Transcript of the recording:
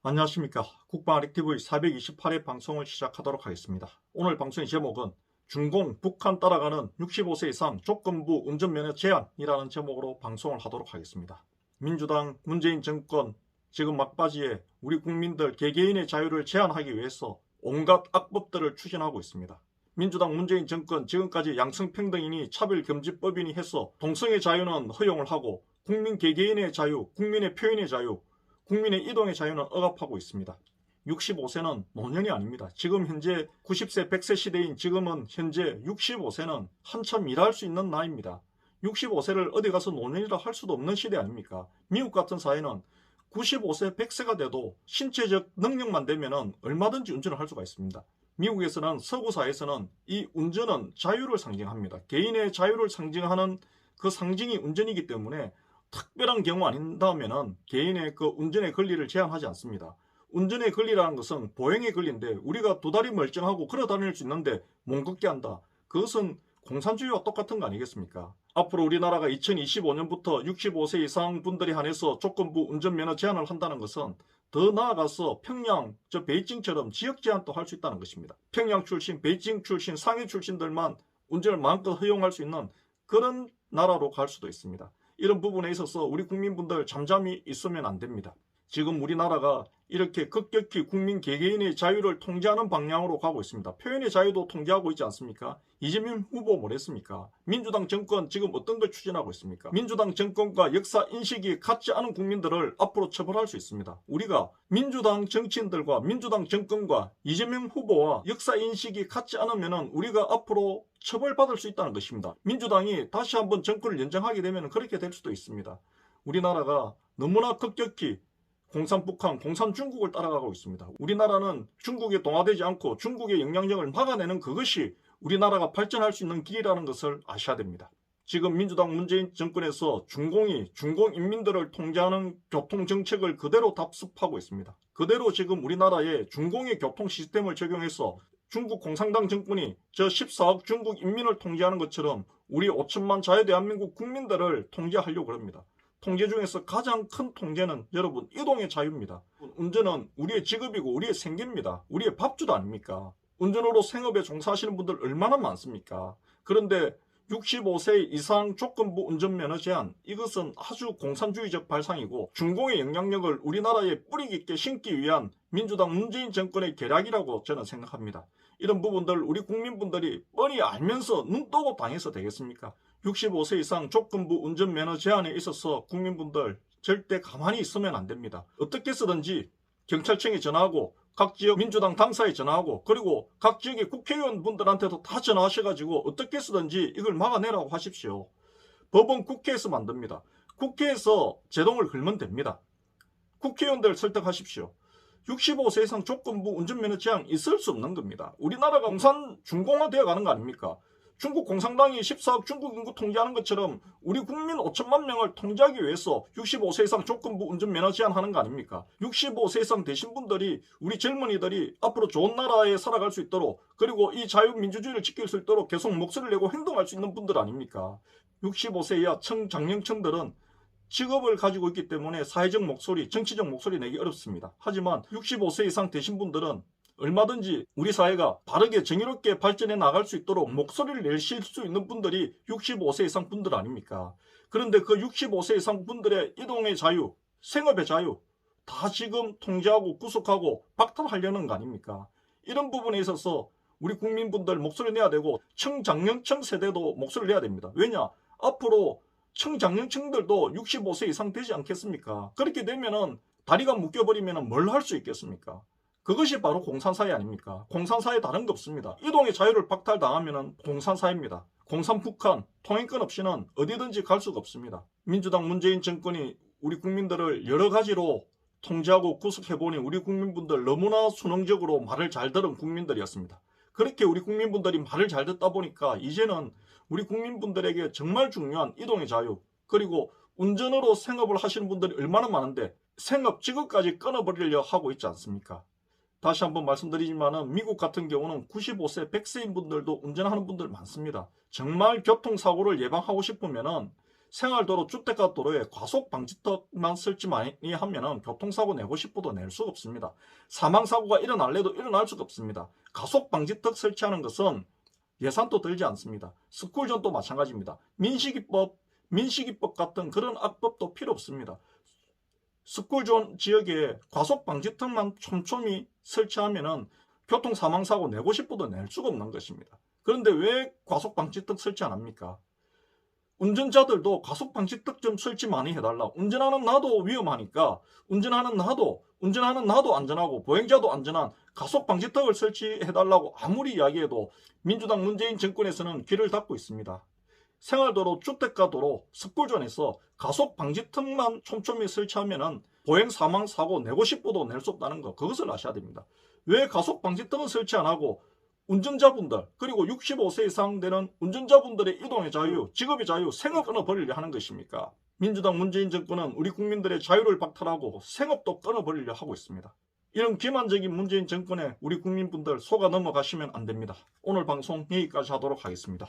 안녕하십니까. 국방아릭TV 428회 방송을 시작하도록 하겠습니다. 오늘 방송의 제목은 중공 북한 따라가는 65세 이상 조건부 운전면허 제한이라는 제목으로 방송을 하도록 하겠습니다. 민주당 문재인 정권 지금 막바지에 우리 국민들 개개인의 자유를 제한하기 위해서 온갖 악법들을 추진하고 있습니다. 민주당 문재인 정권 지금까지 양성평등이니 차별금지법이니 해서 동성애 자유는 허용을 하고 국민 개개인의 자유, 국민의 표현의 자유, 국민의 이동의 자유는 억압하고 있습니다. 65세는 노년이 아닙니다. 지금 현재 90세, 100세 시대인 지금은 현재 65세는 한참 일할 수 있는 나이입니다. 65세를 어디 가서 노년이라 할 수도 없는 시대 아닙니까? 미국 같은 사회는 95세, 100세가 돼도 신체적 능력만 되면 얼마든지 운전을 할 수가 있습니다. 미국에서는 서구 사회에서는 이 운전은 자유를 상징합니다. 개인의 자유를 상징하는 그 상징이 운전이기 때문에 특별한 경우 아닌다면 개인의 그 운전의 권리를 제한하지 않습니다. 운전의 권리라는 것은 보행의 권리인데 우리가 두 다리 멀쩡하고 걸어 다닐 수 있는데 못 걷게 한다. 그것은 공산주의와 똑같은 거 아니겠습니까? 앞으로 우리나라가 2025년부터 65세 이상 분들에 한해서 조건부 운전면허 제한을 한다는 것은 더 나아가서 평양, 베이징처럼 지역 제한도 할 수 있다는 것입니다. 평양 출신, 베이징 출신, 상해 출신들만 운전을 마음껏 허용할 수 있는 그런 나라로 갈 수도 있습니다. 이런 부분에 있어서 우리 국민분들 잠잠히 있으면 안 됩니다. 지금 우리나라가 이렇게 급격히 국민 개개인의 자유를 통제하는 방향으로 가고 있습니다. 표현의 자유도 통제하고 있지 않습니까? 이재명 후보 뭐랬습니까? 민주당 정권 지금 어떤 걸 추진하고 있습니까? 민주당 정권과 역사 인식이 같지 않은 국민들을 앞으로 처벌할 수 있습니다. 우리가 민주당 정치인들과 민주당 정권과 이재명 후보와 역사 인식이 같지 않으면 우리가 앞으로 처벌받을 수 있다는 것입니다. 민주당이 다시 한번 정권을 연장하게 되면 그렇게 될 수도 있습니다. 우리나라가 너무나 급격히 공산북한, 공산중국을 따라가고 있습니다. 우리나라는 중국에 동화되지 않고 중국의 영향력을 막아내는 그것이 우리나라가 발전할 수 있는 길이라는 것을 아셔야 됩니다. 지금 민주당 문재인 정권에서 중공이 중공인민들을 통제하는 교통정책을 그대로 답습하고 있습니다. 그대로 지금 우리나라에 중공의 교통 시스템을 적용해서 중국 공산당 정권이 저 14억 중국 인민을 통제하는 것처럼 우리 5천만 자유 대한민국 국민들을 통제하려고 합니다. 통제 중에서 가장 큰 통제는 여러분 이동의 자유입니다. 운전은 우리의 직업이고 우리의 생계입니다. 우리의 밥주도 아닙니까? 운전으로 생업에 종사하시는 분들 얼마나 많습니까? 그런데 65세 이상 조건부 운전면허 제한, 이것은 아주 공산주의적 발상이고 중공의 영향력을 우리나라에 뿌리 깊게 심기 위한 민주당 문재인 정권의 계략이라고 저는 생각합니다. 이런 부분들 우리 국민분들이 뻔히 알면서 눈 떠고 당해서 되겠습니까? 65세 이상 조건부 운전면허 제한에 있어서 국민분들 절대 가만히 있으면 안 됩니다. 어떻게 쓰든지 경찰청에 전화하고 각 지역 민주당 당사에 전화하고 그리고 각 지역의 국회의원분들한테도 다 전화하셔가지고 어떻게 쓰든지 이걸 막아내라고 하십시오. 법은 국회에서 만듭니다. 국회에서 제동을 걸면 됩니다. 국회의원들 설득하십시오. 65세 이상 조건부 운전면허 제한 있을 수 없는 겁니다. 우리나라가 공산 중공화 되어 가는 거 아닙니까? 중국 공산당이 14억 중국 인구 통제하는 것처럼 우리 국민 5천만 명을 통제하기 위해서 65세 이상 조건부 운전면허 제한하는 거 아닙니까? 65세 이상 되신 분들이 우리 젊은이들이 앞으로 좋은 나라에 살아갈 수 있도록 그리고 이 자유민주주의를 지킬 수 있도록 계속 목소리를 내고 행동할 수 있는 분들 아닙니까? 65세 이하 장년층들은 직업을 가지고 있기 때문에 사회적 목소리, 정치적 목소리 내기 어렵습니다. 하지만 65세 이상 되신 분들은 얼마든지 우리 사회가 바르게 정의롭게 발전해 나갈 수 있도록 목소리를 내실 수 있는 분들이 65세 이상 분들 아닙니까? 그런데 그 65세 이상 분들의 이동의 자유, 생업의 자유 다 지금 통제하고 구속하고 박탈하려는 거 아닙니까? 이런 부분에 있어서 우리 국민분들 목소리 내야 되고 청장년층 세대도 목소리를 내야 됩니다. 왜냐? 앞으로 청장년층들도 65세 이상 되지 않겠습니까? 그렇게 되면은 다리가 묶여버리면 뭘 할 수 있겠습니까? 그것이 바로 공산사회 아닙니까? 공산사회 다른 거 없습니다. 이동의 자유를 박탈당하면 공산사회입니다. 공산북한 통행권 없이는 어디든지 갈 수가 없습니다. 민주당 문재인 정권이 우리 국민들을 여러 가지로 통제하고 구속해보니 우리 국민분들 너무나 수능적으로 말을 잘 들은 국민들이었습니다. 그렇게 우리 국민분들이 말을 잘 듣다 보니까 이제는 우리 국민분들에게 정말 중요한 이동의 자유 그리고 운전으로 생업을 하시는 분들이 얼마나 많은데 생업, 직업까지 끊어버리려 하고 있지 않습니까? 다시 한번 말씀드리지만 미국 같은 경우는 95세, 100세인 분들도 운전하는 분들 많습니다. 정말 교통사고를 예방하고 싶으면 생활도로 주택가 도로에 과속 방지턱만 설치 많이 하면은 교통사고 내고 싶어도 낼 수가 없습니다. 사망사고가 일어날래도 일어날 수가 없습니다. 과속 방지턱 설치하는 것은 예산도 들지 않습니다. 스쿨존도 마찬가지입니다. 민식이법 같은 그런 악법도 필요 없습니다. 스쿨존 지역에 과속 방지턱만 촘촘히 설치하면은 교통사망사고 내고 싶어도 낼 수가 없는 것입니다. 그런데 왜 과속 방지턱 설치 안 합니까? 운전자들도 과속 방지턱 좀 설치 많이 해달라. 운전하는 나도 위험하니까 운전하는 나도 안전하고 보행자도 안전한 과속 방지턱을 설치해달라고 아무리 이야기해도 민주당 문재인 정권에서는 귀를 닫고 있습니다. 생활도로, 주택가 도로, 스쿨존에서 과속 방지턱만 촘촘히 설치하면은 보행 사망 사고 내고 싶어도 낼 수 없다는 거, 그것을 아셔야 됩니다. 왜 과속 방지턱은 설치 안 하고 운전자분들, 그리고 65세 이상 되는 운전자분들의 이동의 자유, 직업의 자유, 생업 끊어버리려 하는 것입니까? 민주당 문재인 정권은 우리 국민들의 자유를 박탈하고 생업도 끊어버리려 하고 있습니다. 이런 기만적인 문재인 정권에 우리 국민분들 속아 넘어가시면 안 됩니다. 오늘 방송 여기까지 하도록 하겠습니다.